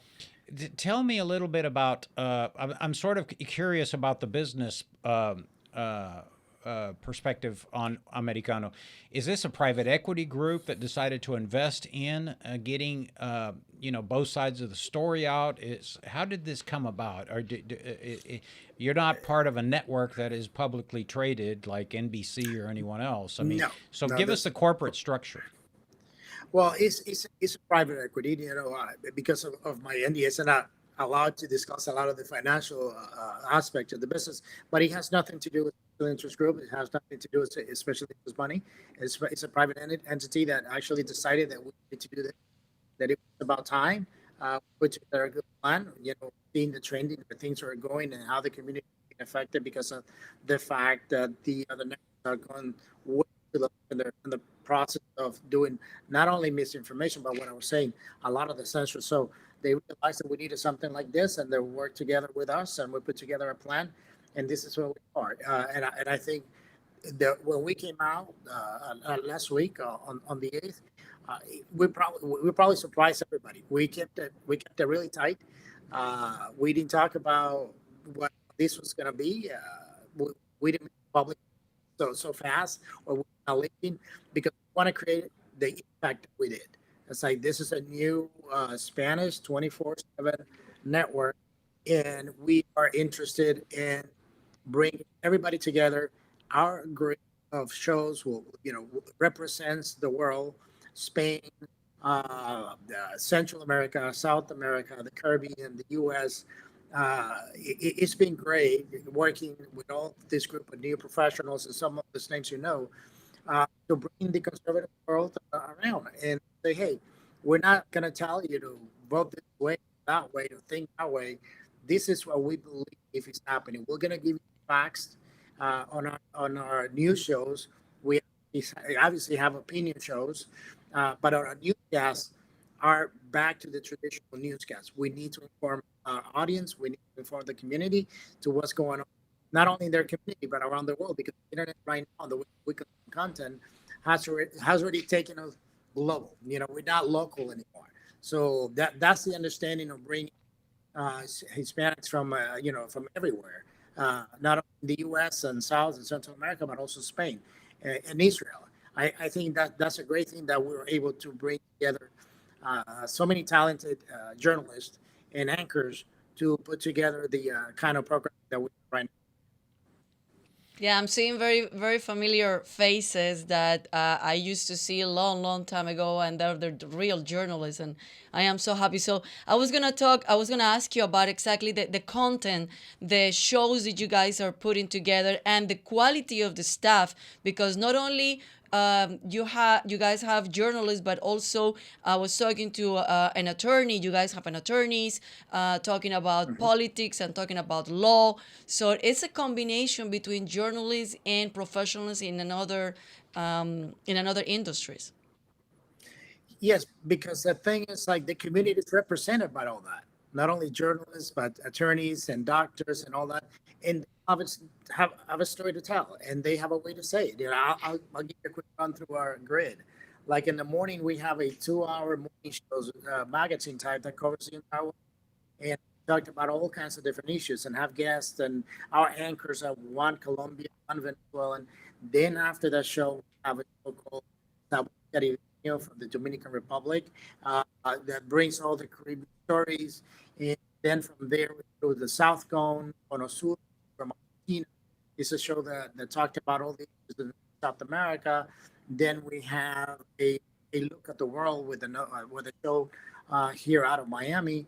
Tell me a little bit about. I'm sort of curious about the business perspective on Americano. Is this a private equity group that decided to invest in getting both sides of the story out? Is how did this come about? Or you're not part of a network that is publicly traded like NBC or anyone else. I mean, No, so no. give us the corporate structure. Well, it's a private equity, because of my NDAs, and not allowed to discuss a lot of the financial aspect of the business. But it has nothing to do with the interest group. It has nothing to do with special interest money. It's a private entity that actually decided that we need to do this, that it was about time, which is a good plan. Seeing the trending, where things are going, and how the community is being affected because of the fact that the other networks are going way to the process of doing not only misinformation, but what I was saying, a lot of the censor. So they realized that we needed something like this, and they worked together with us, and we put together a plan, and this is where we are. And I think that when we came out last week on the 8th, we probably surprised everybody. We kept it really tight. We didn't talk about what this was going to be. We didn't make it public so fast, or we're not leaking, because we want to create the impact that we did. It's like this is a new Spanish 24/7 network, and we are interested in bringing everybody together. Our group of shows will, represents the world: Spain, Central America, South America, the Caribbean, the U.S. It's been great working with all this group of new professionals and some of the names to bring the conservative world around and say, hey, we're not going to tell you to vote this way, that way, to think that way. This is what we believe is happening. We're going to give you facts on our news shows. We obviously have opinion shows, but our newscasts are back to the traditional newscasts. We need to inform our audience. We need to inform the community to what's going on, not only in their community but around the world. Because the internet right now, the way we consume content, has already taken us global. We're not local anymore. So that's the understanding of bringing Hispanics from everywhere, not only in the U.S. and South and Central America, but also Spain and Israel. I think that's a great thing that we were able to bring together so many talented journalists and anchors to put together the kind of program that we right now. Yeah, I'm seeing very, very familiar faces that I used to see a long, long time ago, and they're the real journalists, and I am so happy. So I was gonna ask you about exactly the content, the shows that you guys are putting together, and the quality of the staff, because not only you guys have journalists, but also I was talking to an attorney. You guys have an attorneys talking about politics and talking about law. So it's a combination between journalists and professionals in another industries. Yes, because the thing is, like, the community is represented by all that. Not only journalists, but attorneys and doctors and all that, and have a story to tell, and they have a way to say it. I'll give you a quick run through our grid. Like in the morning, we have a 2-hour morning shows magazine type that covers the entire world, and talked about all kinds of different issues and have guests, and our anchors are one Colombia, one Venezuelan. Then after that show, we have a show called from the Dominican Republic that brings all the Caribbean stories. And then from there, we go to the South Cone, Cono Sur from Argentina. It's a show that talked about all the issues in South America. Then we have a look at the world with a show here out of Miami.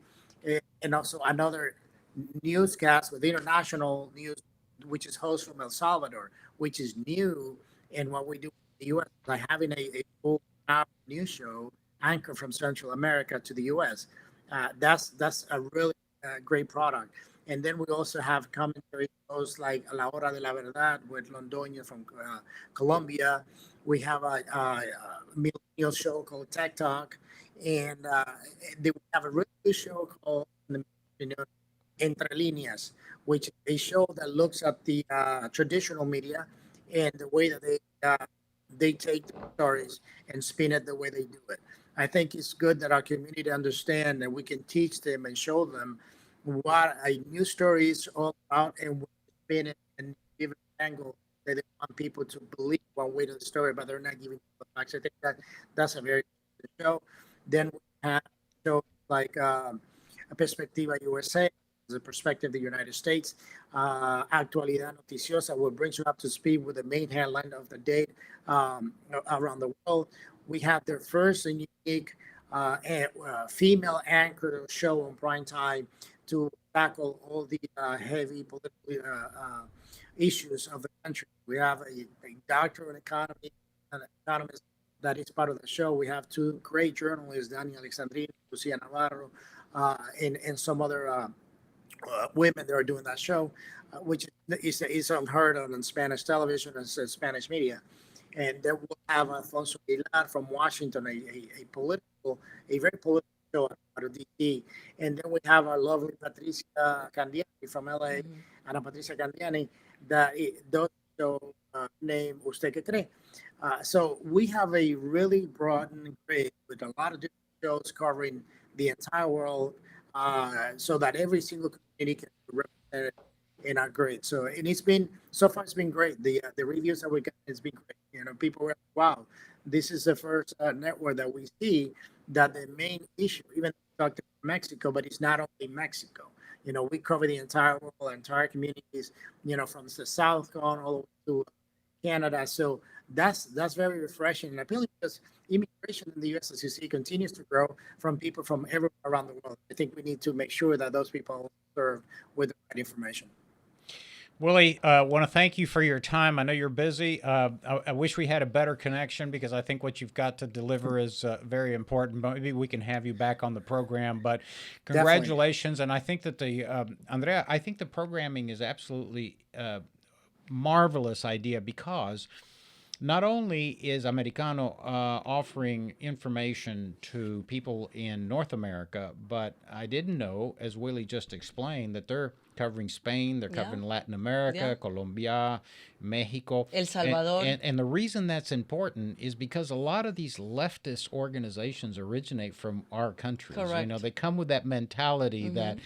And also another newscast with international news, which is host from El Salvador, which is new. And what we do in the U.S. by having a full news show anchor from Central America to the U.S. That's a really great product. And then we also have commentary shows like La Hora de la Verdad with Londoño from Colombia. We have a millennial show called Tech Talk, and we have a really good show called Entre Líneas, which is a show that looks at the traditional media and the way that they take the stories and spin it the way they do it. I think it's good that our community understand that we can teach them and show them what a news story is all about and what spin it and give an angle that they want people to believe one way to the story, but they're not giving the facts. I think that's a very good show. Then we have shows like a Perspectiva USA, the perspective of the United States, Actualidad Noticiosa, will bring you up to speed with the main headline of the day around the world. We have their first and unique female anchor show on prime time to tackle all the heavy political issues of the country. We have a doctor in economy, an economist that is part of the show. We have two great journalists, Dani Alexandrini, Lucia Navarro, and some other women that are doing that show, which is unheard of in Spanish television and Spanish media. And then we'll have Alfonso Aguilar from Washington, a very political show out of DC. And then we have our lovely Patricia Candiani from LA, Ana Patricia Candiani, that does show name Usted Que Cree. So we have a really broad and great with a lot of different shows covering the entire world, so that every single community can be represented in our grid. So and it's been so far it's been great. The reviews that we got has been great. You know, people were like, wow, this is the first network that we see that the main issue, even though we talked about Mexico, but it's not only Mexico. You know, we cover the entire world, entire communities. You know, from the south going all the way to Canada. So that's very refreshing and appealing because immigration in the U.S., as you see, continues to grow from people from everywhere around the world. I think we need to make sure that those people are served with the right information. Willie, want to thank you for your time. I know you're busy. I wish we had a better connection because I think what you've got to deliver is very important. Maybe we can have you back on the program. But congratulations. Definitely. And I think that Andrea, I think the programming is absolutely marvelous idea because not only is Americano offering information to people in North America, but I didn't know, as Willie just explained, that they're covering Spain, they're covering Latin America, Colombia, Mexico, El Salvador. And the reason that's important is because a lot of these leftist organizations originate from our countries. Correct. You know, they come with that mentality that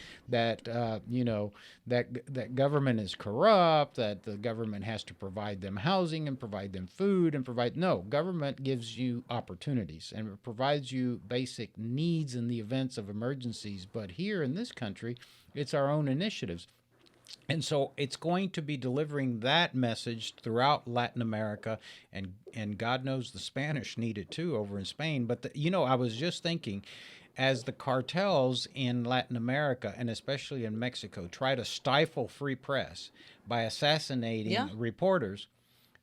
you know, that government is corrupt, that the government has to provide them housing and provide them food and provide. No, government gives you opportunities and it provides you basic needs in the events of emergencies. But here in this country, it's our own initiatives. And so it's going to be delivering that message throughout Latin America, and God knows the Spanish need it too over in Spain. But, you know, I was just thinking, as the cartels in Latin America, and especially in Mexico, try to stifle free press by assassinating reporters,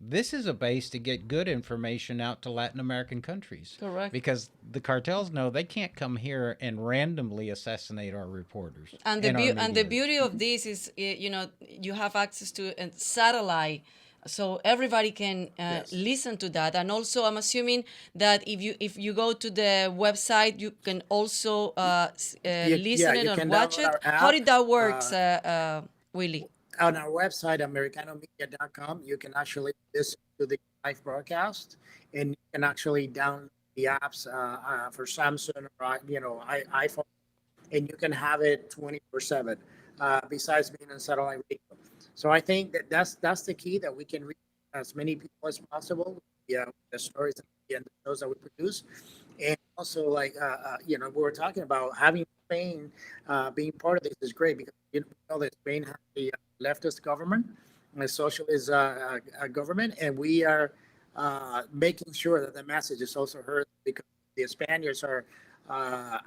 this is a base to get good information out to Latin American countries. Correct. Because the cartels know they can't come here and randomly assassinate our reporters. And the beauty of this is, you know, you have access to a satellite, so everybody can listen to that. And also, I'm assuming that if you go to the website, you can also listen it and watch it. How did that work, Willie? On our website, americanomedia.com, you can actually listen to the live broadcast, and you can actually download the apps for Samsung or iPhone, and you can have it 24/7. Besides being on satellite radio, so I think that's the key, that we can reach as many people as possible. The stories and the shows that we produce, and also we were talking about having Spain being part of this is great because you know that Spain has a leftist government, a socialist government, and we are making sure that the message is also heard because the Spaniards are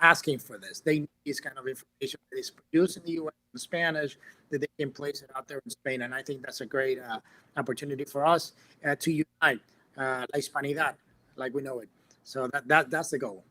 asking for this. They need this kind of information that is produced in the U.S. in Spanish, that they can place it out there in Spain. And I think that's a great opportunity for us to unite La Hispanidad like we know it. So that's the goal.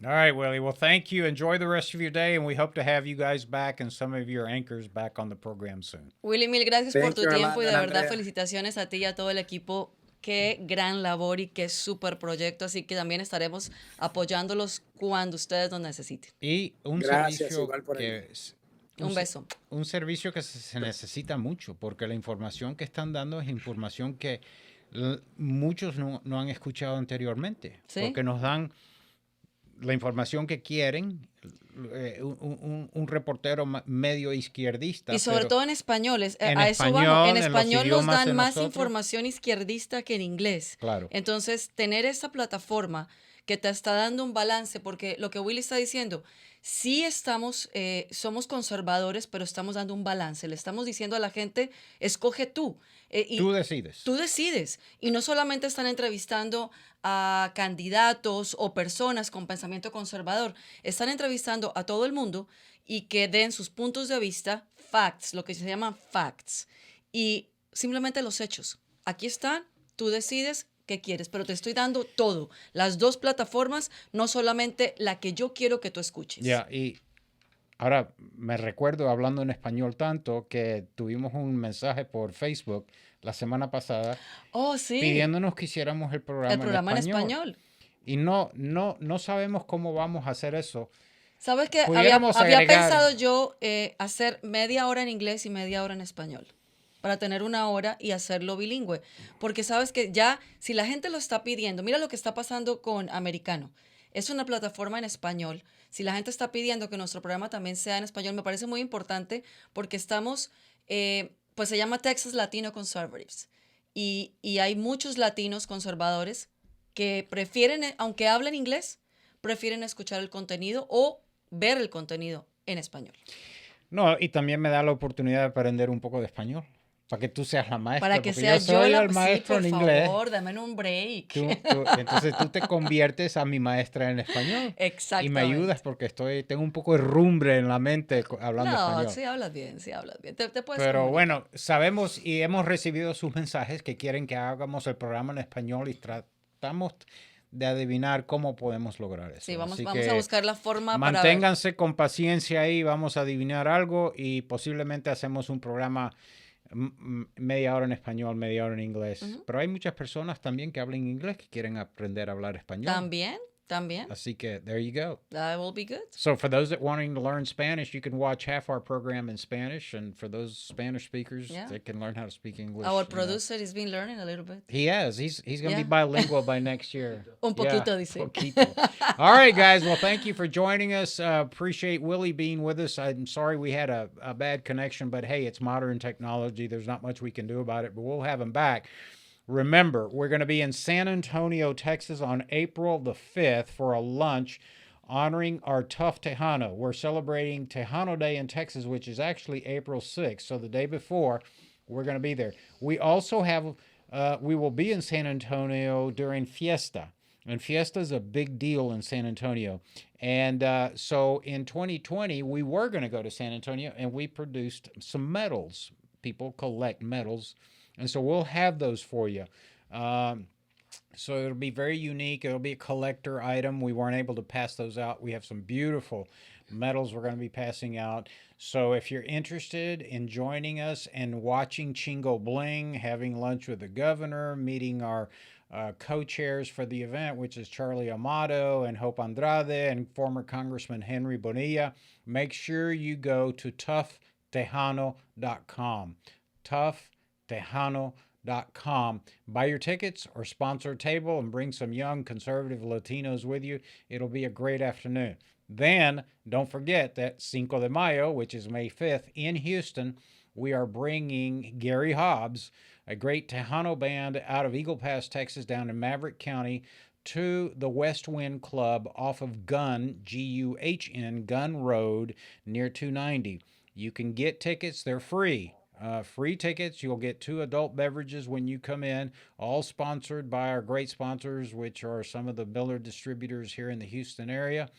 All right, Willie. Well, thank you. Enjoy the rest of your day, and we hope to have you guys back and some of your anchors back on the program soon. Willie, mil gracias por tu tiempo y de verdad Andrea. felicitaciones a ti y a todo el equipo. Qué gran labor y qué súper proyecto, así que también estaremos apoyándolos cuando ustedes nos necesiten. Y un Gracias, servicio igual por que ahí. Un beso. Un servicio que se necesita mucho, porque la información que están dando es información que muchos no han escuchado anteriormente, ¿Sí? porque nos dan la información que quieren, un reportero medio izquierdista. Y sobre pero todo en español, en a eso vamos. En español, en los español nos idiomas de dan más nosotros. información izquierdista que en inglés. Claro. Entonces, tener esa plataforma que te está dando un balance, porque lo que Willy está diciendo, sí somos conservadores, pero estamos dando un balance. Le estamos diciendo a la gente, escoge tú. Tú decides. Tú decides. Y no solamente están entrevistando a candidatos o personas con pensamiento conservador, están entrevistando a todo el mundo y que den sus puntos de vista, facts, lo que se llaman facts, y simplemente los hechos. Aquí están, tú decides qué quieres, pero te estoy dando todo, las dos plataformas, no solamente la que yo quiero que tú escuches. Ya, y ahora me recuerdo hablando en español tanto que tuvimos un mensaje por Facebook la semana pasada Oh, sí. pidiéndonos que hiciéramos el programa en en español. español. Y no sabemos cómo vamos a hacer eso. ¿Sabes qué? Había Pudiéramos agregar- pensado yo hacer media hora en inglés y media hora en español, para tener una hora y hacerlo bilingüe. Porque sabes que ya, si la gente lo está pidiendo, mira lo que está pasando con Americano. Es una plataforma en español. Si la gente está pidiendo que nuestro programa también sea en español, me parece muy importante porque estamos, pues se llama Texas Latino Conservatives. Y hay muchos latinos conservadores que prefieren, aunque hablen inglés, prefieren escuchar el contenido o ver el contenido en español. No, y también me da la oportunidad de aprender un poco de español. Para que tú seas la maestra. Para que porque sea yo soy yo el maestro sí, en por inglés. favor, dame un break. Entonces tú te conviertes a mi maestra en español. Exactamente. Y me ayudas porque tengo un poco de rumbre en la mente hablando español. No, sí hablas bien, sí hablas bien. Te puedes Pero comunicar. bueno, sabemos y hemos recibido sus mensajes que quieren que hagamos el programa en español y tratamos de adivinar cómo podemos lograr eso. Sí, vamos Así a que buscar la forma para ver. manténganse con paciencia ahí, vamos a adivinar algo y posiblemente hacemos un programa media hora en español, media hora en inglés. Pero hay muchas personas también que hablan inglés que quieren aprender a hablar español. También. Así que there you go. That will be good. So for those that wanting to learn Spanish, you can watch half our program in Spanish, and for those Spanish speakers, Yeah. they can learn how to speak English. Our producer has been learning a little bit. He has. He's going to Yeah. be bilingual by next year. Un poquito, dice. Poquito. All right, guys. Well, thank you for joining us. Appreciate Willie being with us. I'm sorry we had a bad connection, but hey, it's modern technology. There's not much we can do about it, but we'll have him back. Remember, we're going to be in San Antonio, Texas on April the 5th for a lunch honoring our tough Tejano. We're celebrating Tejano Day in Texas, which is actually April 6th. So the day before, we're going to be there. We also have, we will be in San Antonio during Fiesta. And Fiesta is a big deal in San Antonio. And so in 2020, we were going to go to San Antonio and we produced some medals. People collect medals. And so we'll have those for you. So it'll be very unique. It'll be a collector item. We weren't able to pass those out. We have some beautiful medals we're going to be passing out. So if you're interested in joining us and watching Chingo Bling, having lunch with the governor, meeting our co-chairs for the event, which is Charlie Amato and Hope Andrade and former Congressman Henry Bonilla, make sure you go to toughtejano.com. Tejano.com. Buy your tickets or sponsor a table and bring some young conservative Latinos with you. It'll be a great afternoon. Then don't forget that Cinco de Mayo, which is May 5th in Houston, we are bringing Gary Hobbs, a great Tejano band out of Eagle Pass, Texas, down in Maverick County, to the West Wind Club off of Gun, G-U-H-N, Gun Road near 290. You can get tickets. They're free. Free tickets. You'll get 2 adult beverages when you come in, all sponsored by our great sponsors, which are some of the Miller distributors here in the Houston area.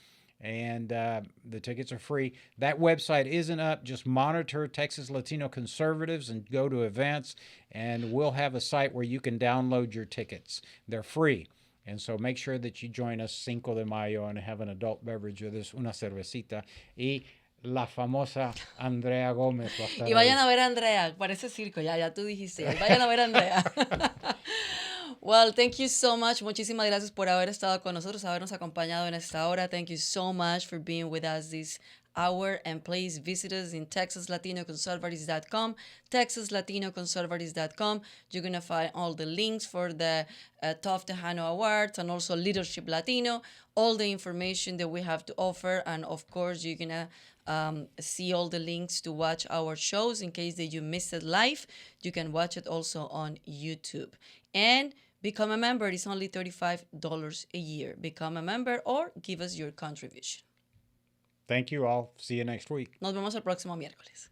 And the tickets are free. That website isn't up. Just monitor Texas Latino Conservatives and go to events, and we'll have a site where you can download your tickets. They're free. And so make sure that you join us Cinco de Mayo and have an adult beverage with us, una cervecita. Y la famosa Andrea Gómez va a estar Y vayan ahí. a ver a Andrea, parece circo, ya tú dijiste, vayan a ver a Andrea. Well, thank you so much. Muchísimas gracias por haber estado con nosotros, habernos acompañado en esta hora. Thank you so much for being with us this hour. And please visit us in TexasLatinoConservatives.com, TexasLatinoConservatives.com. You're going to find all the links for the Tough Tejano Awards and also Leadership Latino, all the information that we have to offer. And of course, you're going to see all the links to watch our shows in case that you missed it live. You can watch it also on YouTube. And become a member. It's only $35 a year. Become a member or give us your contribution. Thank you all. See you next week. Nos vemos el próximo miércoles.